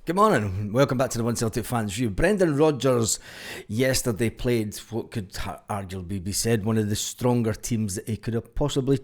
Good morning, welcome back to the One Celtic Fans View. Brendan Rodgers yesterday played what could arguably be said one of the stronger teams that he could have possibly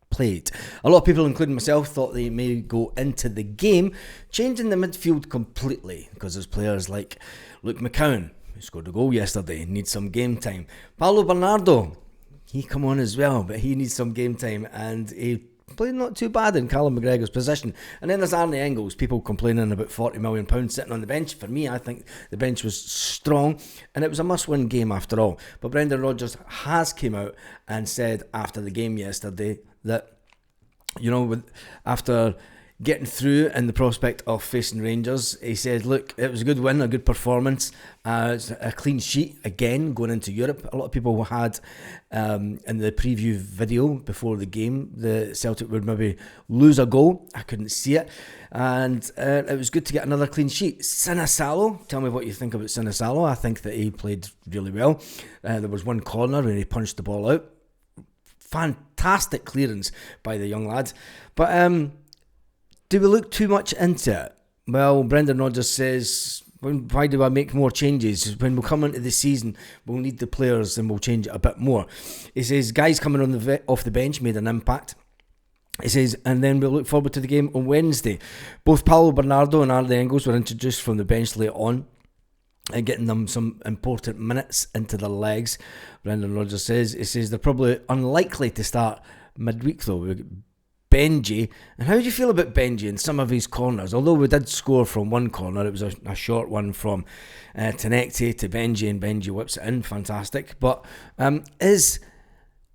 played. A lot of people, including myself, thought they may go into the game changing the midfield completely because there's players like Luke McCowan, who scored a goal yesterday, needs some game time. Paulo Bernardo, he come on as well, but he needs some game time, and he played not too bad in Callum McGregor's position. And then there's Arnie Engels, people complaining about £40 million sitting on the bench. For me, I think the bench was strong and it was a must-win game after all. But Brendan Rodgers has came out and said after the game yesterday that, after getting through in the prospect of facing Rangers, he said, look, it was a good win, a good performance. It's a clean sheet again going into Europe. A lot of people had in the preview video before the game, the Celtic would maybe lose a goal. I couldn't see it. And it was good to get another clean sheet. Sinisalo, tell me what you think about Sinisalo. I think that he played really well. There was one corner where he punched the ball out. Fantastic clearance by the young lad. But do we look too much into it? Well, Brendan Rodgers says, why do I make more changes? When we come into the season, we'll need the players and we'll change it a bit more. He says, guys coming on off the bench made an impact. He says, and then we'll look forward to the game on Wednesday. Both Paulo Bernardo and Arnie Engels were introduced from the bench late on and getting them some important minutes into their legs. Brendan Rodgers says, they're probably unlikely to start midweek though. Benji, and how do you feel about Benji and some of his corners? Although we did score from one corner, it was a short one from Tounekti to Benji, and Benji whips it in, fantastic. But is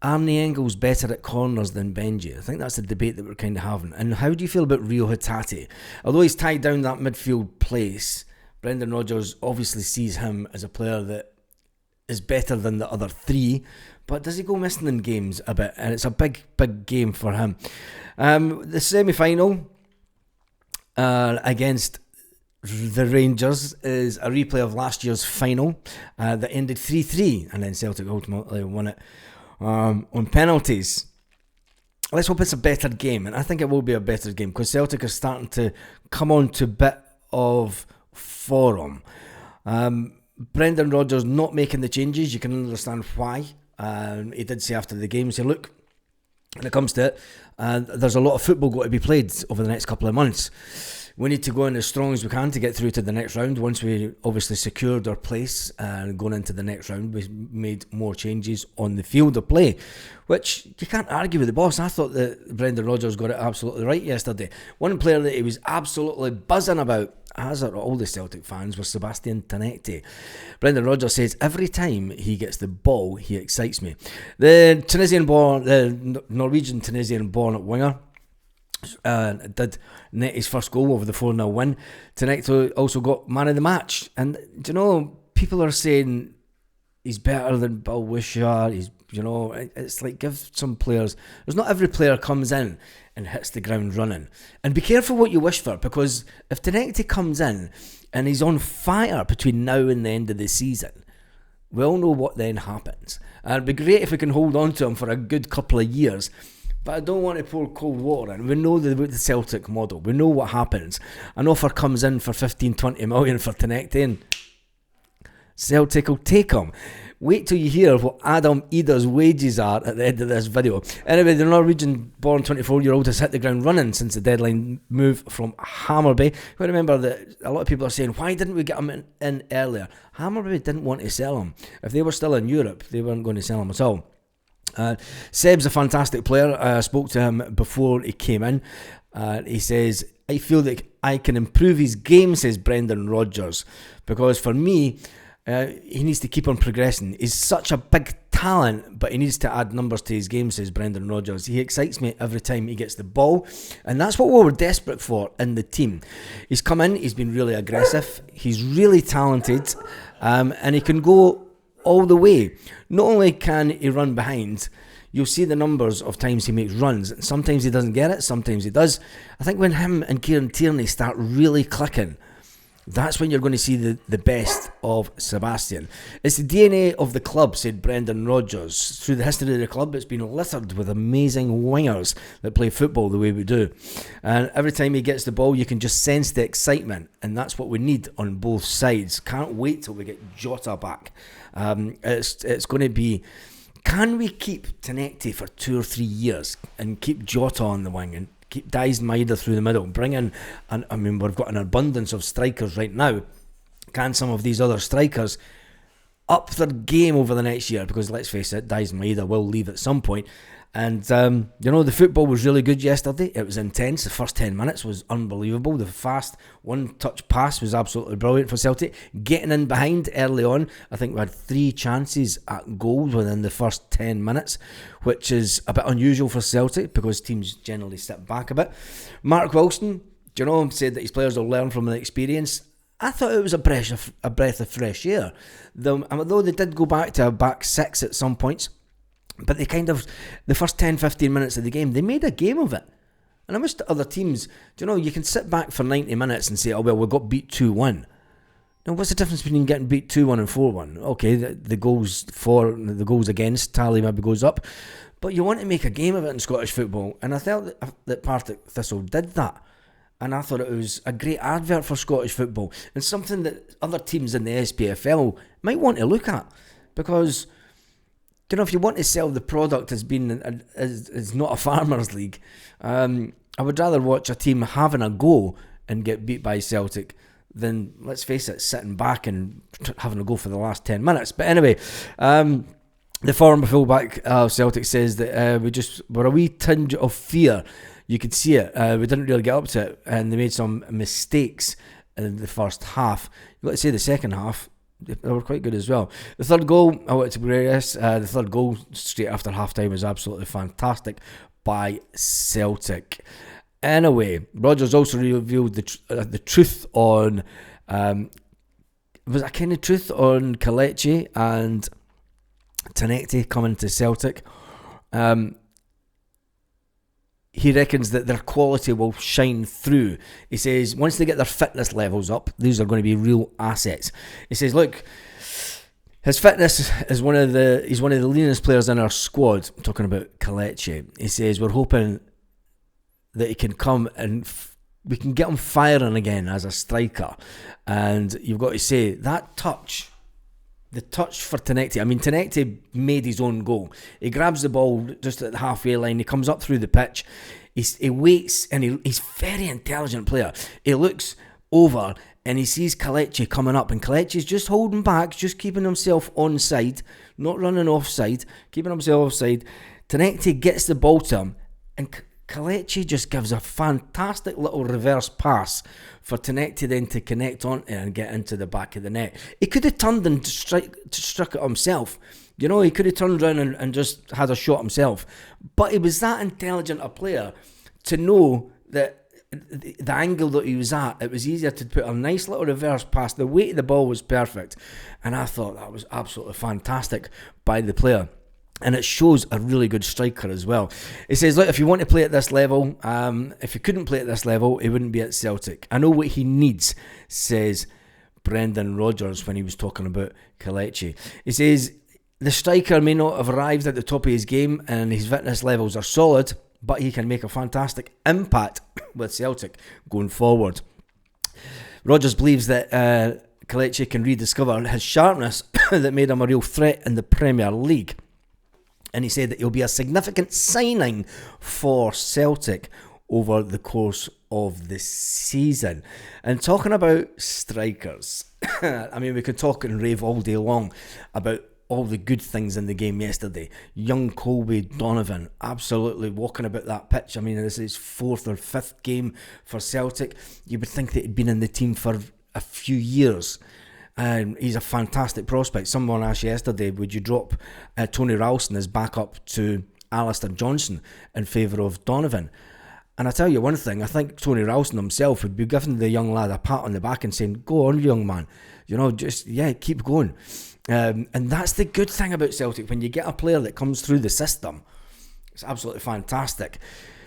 Arnie Engels better at corners than Benji? I think that's the debate that we're kind of having. And how do you feel about Rio Hatate? Although he's tied down that midfield place, Brendan Rodgers obviously sees him as a player that is better than the other three, but does he go missing in games a bit? And it's a big game for him. The semi-final against the Rangers is a replay of last year's final that ended 3-3, and then Celtic ultimately won it on penalties. Let's hope it's a better game, and I think it will be a better game because Celtic are starting to come on to a bit of form. Brendan Rodgers not making the changes, you can understand why. He did say after the game, he said, look, when it comes to it, there's a lot of football got to be played over the next couple of months. We need to go in as strong as we can to get through to the next round. Once we obviously secured our place and going into the next round, we made more changes on the field of play, which you can't argue with the boss. I thought that Brendan Rodgers got it absolutely right yesterday. One player that he was absolutely buzzing about, as are all the Celtic fans, was Sebastian Tounekti. Brendan Rodgers says, every time he gets the ball, he excites me. The Norwegian-Tunisian born winger did net his first goal over the 4-0 win. Tounekti also got man of the match. And, people are saying he's better than Bill Wishart. It's like, give some players. There's not every player comes in and hits the ground running. And be careful what you wish for, because if Tounekti comes in and he's on fire between now and the end of the season, we all know what then happens. And it'd be great if we can hold on to him for a good couple of years. But I don't want to pour cold water in. We know the Celtic model. We know what happens. An offer comes in for 15-20 million for Tounekti, and Celtic will take him. Wait till you hear what Adam Idah's wages are at the end of this video. Anyway, the Norwegian-born 24-year-old has hit the ground running since the deadline move from Hammarby. You remember that a lot of people are saying, why didn't we get him in earlier? Hammarby didn't want to sell him. If they were still in Europe, they weren't going to sell him at all. Seb's a fantastic player. I spoke to him before he came in. He says, I feel that I can improve his game, says Brendan Rodgers, because for me, he needs to keep on progressing. He's such a big talent, but he needs to add numbers to his game, says Brendan Rodgers. He excites me every time he gets the ball, and that's what we were desperate for in the team. He's come in, he's been really aggressive, he's really talented, and he can go all the way. Not only can he run behind, you'll see the numbers of times he makes runs. Sometimes he doesn't get it, sometimes he does. I think when him and Kieran Tierney start really clicking, That's when you're going to see the best of Sebastian. It's the DNA of the club, said Brendan Rodgers. Through the history of the club, it's been littered with amazing wingers that play football the way we do. And every time he gets the ball, you can just sense the excitement. And that's what we need on both sides. Can't wait till we get Jota back. It's going to be... Can we keep Tounekti for 2 or 3 years and keep Jota on the wing and keep Idah through the middle, bring in, and I mean, we've got an abundance of strikers right now. Can some of these other strikers up their game over the next year? Because let's face it, Idah will leave at some point. And, the football was really good yesterday. It was intense. The first 10 minutes was unbelievable. The fast one-touch pass was absolutely brilliant for Celtic. Getting in behind early on, I think we had 3 chances at goals within the first 10 minutes, which is a bit unusual for Celtic because teams generally sit back a bit. Mark Wilson, said that his players will learn from the experience. I thought it was a breath of fresh air. Although they did go back to a back 6 at some points, but they the first 10-15 minutes of the game, they made a game of it. And I wish the other teams, you can sit back for 90 minutes and say, oh, well, we got beat 2-1. Now, what's the difference between getting beat 2-1 and 4-1? Okay, the goals for, the goals against tally maybe goes up. But you want to make a game of it in Scottish football. And I felt that Partick Thistle did that. And I thought it was a great advert for Scottish football. And something that other teams in the SPFL might want to look at. Because... if you want to sell the product as not a farmers league, I would rather watch a team having a go and get beat by Celtic than, let's face it, sitting back and having a go for the last 10 minutes. But anyway, the former fullback of Celtic says that we just were a wee tinge of fear. You could see it. We didn't really get up to it, and they made some mistakes in the first half. You've got to say the second half, they were quite good as well. The third goal, I want to progress. The third goal straight after half time was absolutely fantastic by Celtic. Anyway, Rodgers also revealed the truth on was a kind of truth on Kelechi and Tounekti coming to Celtic. He reckons that their quality will shine through. He says once they get their fitness levels up, these are going to be real assets. He says, look, his fitness is he's one of the leanest players in our squad. I'm talking about Kelechi. He says we're hoping that he can come and we can get him firing again as a striker. And you've got to say that touch. The touch for Tounekti. I mean, Tounekti made his own goal. He grabs the ball just at the halfway line. He comes up through the pitch. He waits, and he's a very intelligent player. He looks over and he sees Kelechi coming up, and Kelechi's just holding back, just keeping himself onside, not running offside, keeping himself offside. Tounekti gets the ball to him, and Kelechi just gives a fantastic little reverse pass for Tounekti then to connect on and get into the back of the net. He could have turned and struck it himself. He could have turned around and just had a shot himself. But he was that intelligent a player to know that the angle that he was at, it was easier to put a nice little reverse pass. The weight of the ball was perfect. And I thought that was absolutely fantastic by the player. And it shows a really good striker as well. He says, look, if you want to play at this level, if he couldn't play at this level, he wouldn't be at Celtic. I know what he needs, says Brendan Rodgers when he was talking about Kelechi. He says, the striker may not have arrived at the top of his game and his fitness levels are solid, but he can make a fantastic impact with Celtic going forward. Rodgers believes that Kelechi can rediscover his sharpness that made him a real threat in the Premier League. And he said that he'll be a significant signing for Celtic over the course of the season. And talking about strikers, I mean, we could talk and rave all day long about all the good things in the game yesterday. Young Colby Donovan, absolutely walking about that pitch. I mean, this is his 4th or 5th game for Celtic. You would think that he'd been in the team for a few years. And he's a fantastic prospect. Someone asked yesterday, would you drop Tony Ralston as backup to Alistair Johnson in favour of Donovan? And I tell you one thing, I think Tony Ralston himself would be giving the young lad a pat on the back and saying, go on, young man. Keep going. And that's the good thing about Celtic. When you get a player that comes through the system, it's absolutely fantastic.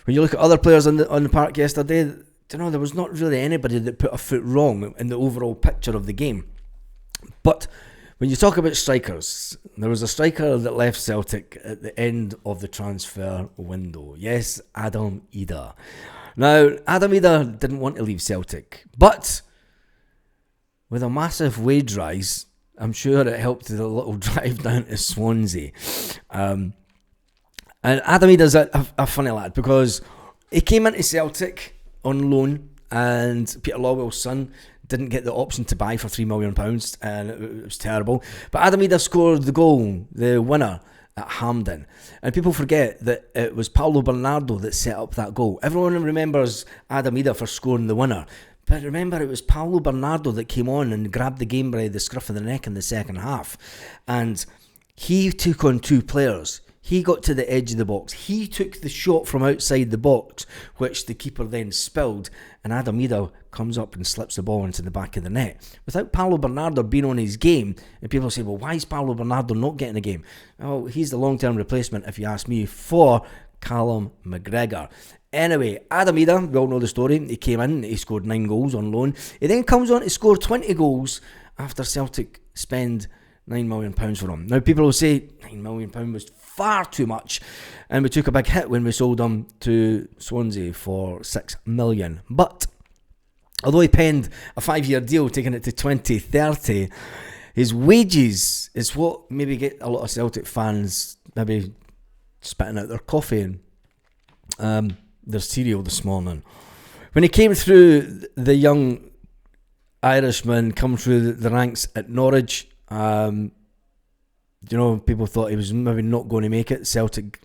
When you look at other players on the park yesterday, there was not really anybody that put a foot wrong in the overall picture of the game. But when you talk about strikers, there was a striker that left Celtic at the end of the transfer window. Yes, Adam Idah. Now, Adam Idah didn't want to leave Celtic, but with a massive wage rise, I'm sure it helped the little drive down to Swansea. And Adam Idah's a funny lad, because he came into Celtic on loan, and Peter Lawwell's son didn't get the option to buy for £3 million, and it was terrible. But Adam Idah scored the goal, the winner, at Hampden. And people forget that it was Paulo Bernardo that set up that goal. Everyone remembers Adam Idah for scoring the winner. But remember, it was Paulo Bernardo that came on and grabbed the game by the scruff of the neck in the second half. And he took on two players. He got to the edge of the box. He took the shot from outside the box, which the keeper then spilled. And Adam Idah comes up and slips the ball into the back of the net. Without Paulo Bernardo being on his game, and people say, well, why is Paulo Bernardo not getting a game? Oh, he's the long-term replacement, if you ask me, for Callum McGregor. Anyway, Adam Idah, we all know the story. He came in, he scored 9 goals on loan. He then comes on to score 20 goals after Celtic spend £9 million for him. Now, people will say £9 million was far too much, and we took a big hit when we sold him to Swansea for £6 million. But although he penned a 5-year deal, taking it to 2030, his wages is what maybe get a lot of Celtic fans maybe spitting out their coffee and their cereal this morning. When he came through, the young Irishman come through the ranks at Norwich, people thought he was maybe not going to make it. Celtic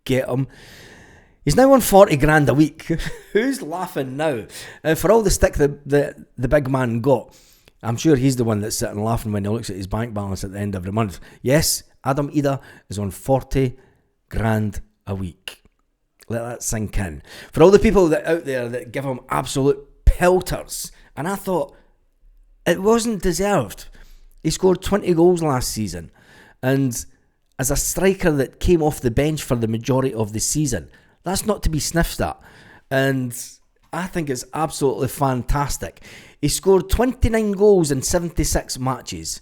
get him. He's now on 40 grand a week. Who's laughing now? For all the stick the big man got, I'm sure he's the one that's sitting laughing when he looks at his bank balance at the end of the month. Yes, Adam Idah is on 40 grand a week. Let that sink in. For all the people that out there that give him absolute pelters, and I thought it wasn't deserved. He scored 20 goals last season, and as a striker that came off the bench for the majority of the season, that's not to be sniffed at. And I think it's absolutely fantastic. He scored 29 goals in 76 matches,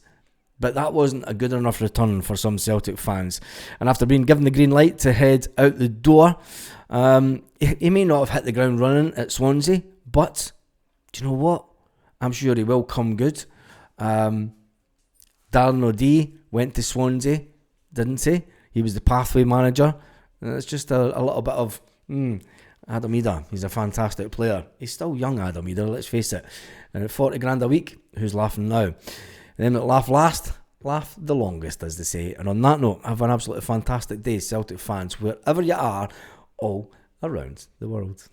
but that wasn't a good enough return for some Celtic fans. And after being given the green light to head out the door, he may not have hit the ground running at Swansea, but do you know what? I'm sure he will come good. Darren O'Dea went to Swansea, didn't he? He was the pathway manager. It's just a little bit of Adam Idah. He's a fantastic player. He's still young, Adam Idah, let's face it. And at 40 grand a week, who's laughing now? And then that laugh last, laugh the longest, as they say. And on that note, have an absolutely fantastic day, Celtic fans, wherever you are, all around the world.